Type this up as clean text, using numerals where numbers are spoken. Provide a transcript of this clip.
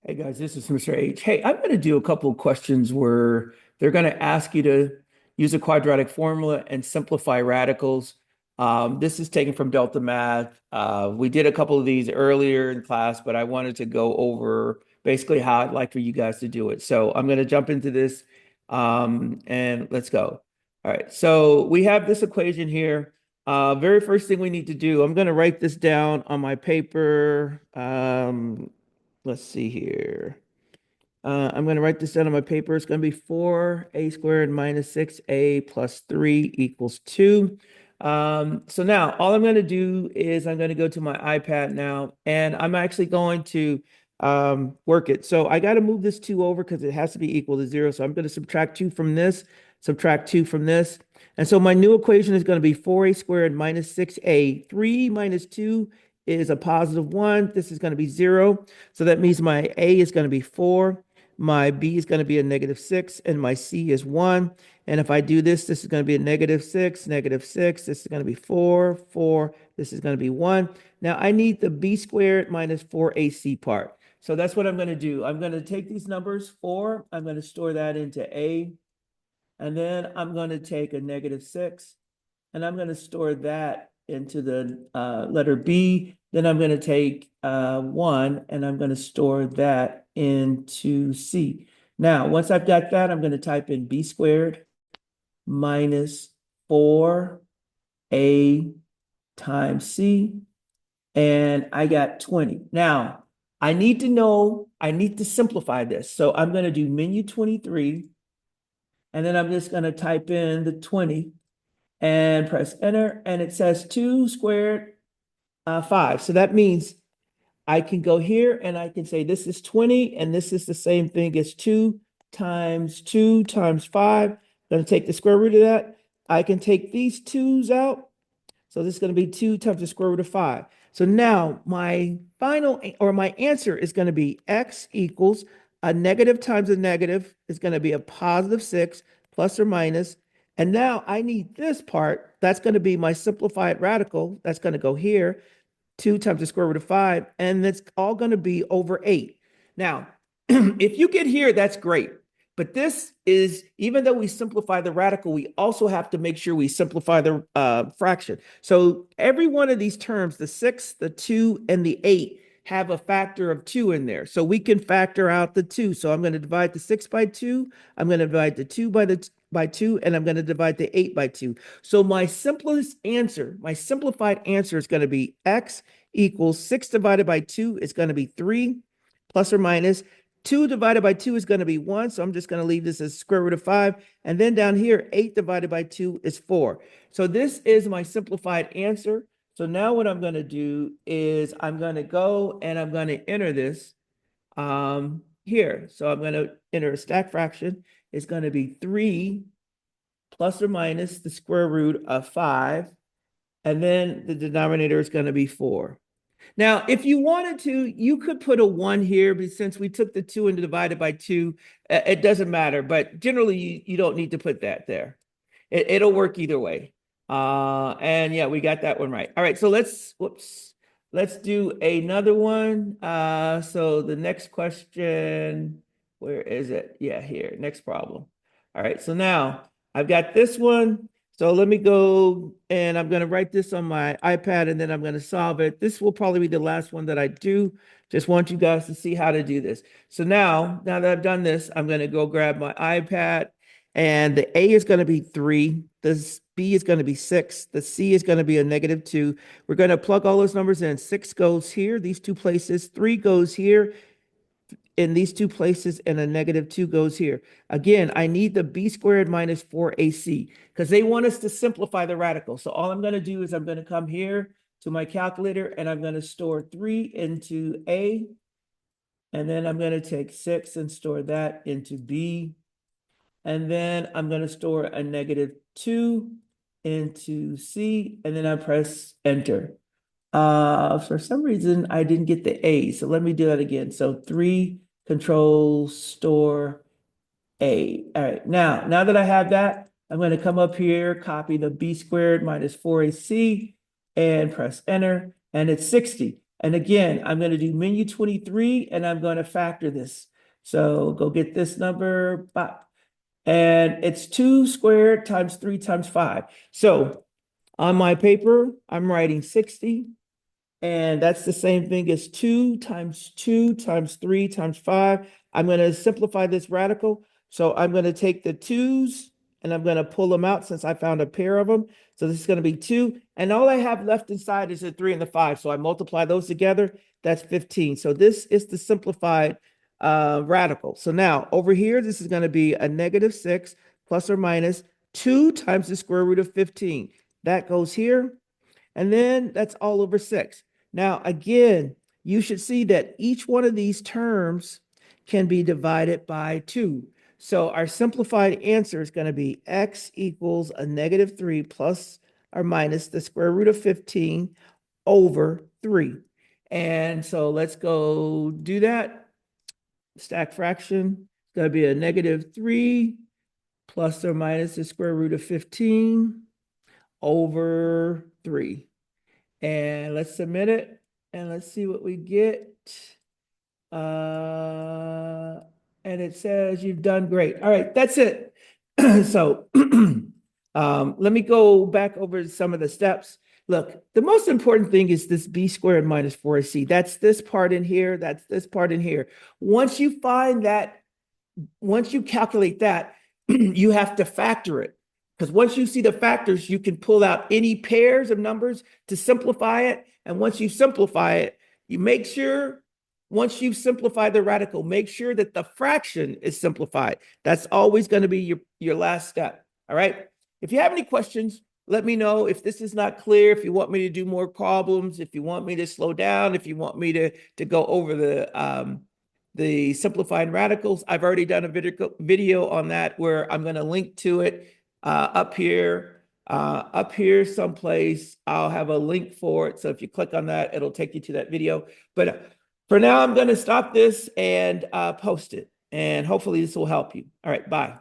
Hey guys, this is Mr. H. Hey, I'm going to do a couple of questions where they're going to ask you to use a quadratic formula and simplify radicals. This is taken from Delta Math. We did a couple of these earlier in class, but I wanted to go over basically how I'd like for you guys to do it. So I'm going to jump into this and let's go. All right, so we have this equation here. Very first thing we need to do, I'm going to write this down on my paper. Let's see here. I'm going to write this down on my paper. It's going to be 4a squared minus 6a plus 3 equals 2. So now all I'm going to do is I'm going to go to my iPad now, and I'm actually going to work it. So I got to move this 2 over because it has to be equal to 0. So I'm going to subtract 2 from this, subtract 2 from this. And so my new equation is going to be 4a squared minus 6a. 3 minus 2 is a positive 1. This is going to be 0. So that means my a is going to be 4. My B is going to be a negative 6, and my C is 1. And if I do this, this is going to be a negative 6, negative 6. This is going to be 4, 4. This is going to be 1. Now I need the B squared minus 4AC part. So that's what I'm going to do. I'm going to take these numbers, 4. I'm going to store that into A. And then I'm going to take a negative 6, and I'm going to store that into the letter B. Then I'm going to take 1, and I'm going to store that into C. Now, once I've got that, I'm going to type in B squared minus 4A times C, and I got 20. Now, I need to simplify this. So I'm going to do menu 23, and then I'm just going to type in the 20 and press enter, and it says 2 squared 5. So that means I can go here and I can say this is 20, and this is the same thing as 2 times 5. I'm going to take the square root of that. I can take these 2's out. So this is going to be 2 times the square root of 5. So now my final, or my answer is going to be x equals a negative times a negative is going to be a positive 6 plus or minus. And now I need this part. That's going to be my simplified radical. That's going to go here. 2 times the square root of 5, and that's all going to be over 8. Now, if you get here, that's great. But this is, even though we simplify the radical, we also have to make sure we simplify the fraction. So every one of these terms, the 6, the 2, and the 8, have a factor of 2 in there. So we can factor out the 2. So I'm going to divide the 6 by 2. I'm going to divide the 2 by 2, and I'm going to divide the 8 by 2. So my simplest answer, my simplified answer is going to be x equals 6 divided by 2 is going to be 3 plus or minus. 2 divided by 2 is going to be 1. So I'm just going to leave this as square root of 5. And then down here, 8 divided by 2 is 4. So this is my simplified answer. So now what I'm going to do is I'm going to go and I'm going to enter this here. So I'm going to enter a stack fraction. It's going to be 3 plus or minus the square root of 5. And then the denominator is going to be 4. Now, if you wanted to, you could put a 1 here, but since we took the 2 and divided by 2, it doesn't matter. But generally, you don't need to put that there. It'll work either way. And yeah, we got that one right. All right, so let's do another one. So the next question, where is it? Yeah, here, next problem. All right, so now I've got this one. So let me go and I'm going to write this on my iPad and then I'm going to solve it. This will probably be the last one that I do. Just want you guys to see how to do this. So now that I've done this, I'm going to go grab my iPad, and the A is going to be 3. The B is going to be 6. The C is going to be a negative 2. We're going to plug all those numbers in. 6 goes here, these two places. 3 goes here in these two places, and a negative 2 goes here. Again, I need the B squared minus 4AC because they want us to simplify the radical. So all I'm going to do is I'm going to come here to my calculator and I'm going to store 3 into A. And then I'm going to take 6 and store that into B. And then I'm going to store a negative 2 into C. And then I press enter. For some reason, I didn't get the A. So let me do that again. So 3 control store A. All right, now that I have that, I'm going to come up here, copy the B squared minus 4AC and press enter, and it's 60. And again, I'm going to do menu 23 and I'm going to factor this. So go get this number, bop. And it's 2 squared times 3 times 5. So on my paper, I'm writing 60. And that's the same thing as 2 times 2 times 3 times 5. I'm going to simplify this radical. So I'm going to take the 2's and I'm going to pull them out since I found a pair of them. So this is going to be 2. And all I have left inside is the 3 and the 5. So I multiply those together. That's 15. So this is the simplified radical. So now over here, this is going to be a negative 6 plus or minus 2 times the square root of 15. That goes here. And then that's all over 6. Now, again, you should see that each one of these terms can be divided by 2. So our simplified answer is going to be x equals a negative 3 plus or minus the square root of 15 over 3. And so let's go do that. Stack fraction. It's going to be a negative 3 plus or minus the square root of 15 over 3. And let's submit it and let's see what we get. And it says you've done great. All right, that's it. So let me go back over some of the steps. Look, the most important thing is this b squared minus 4ac. That's this part in here. That's this part in here. Once you find that, once you calculate that, you have to factor it. Because once you see the factors, you can pull out any pairs of numbers to simplify it. And once you simplify it, you make sure, once you've simplified the radical, make sure that the fraction is simplified. That's always going to be your last step. All right. If you have any questions, let me know. If this is not clear, if you want me to do more problems, if you want me to slow down, if you want me to go over the simplified radicals, I've already done a video on that where I'm going to link to it up here someplace. I'll have a link for it. So if you click on that, it'll take you to that video. But for now, I'm going to stop this and post it. And hopefully this will help you. All right, bye.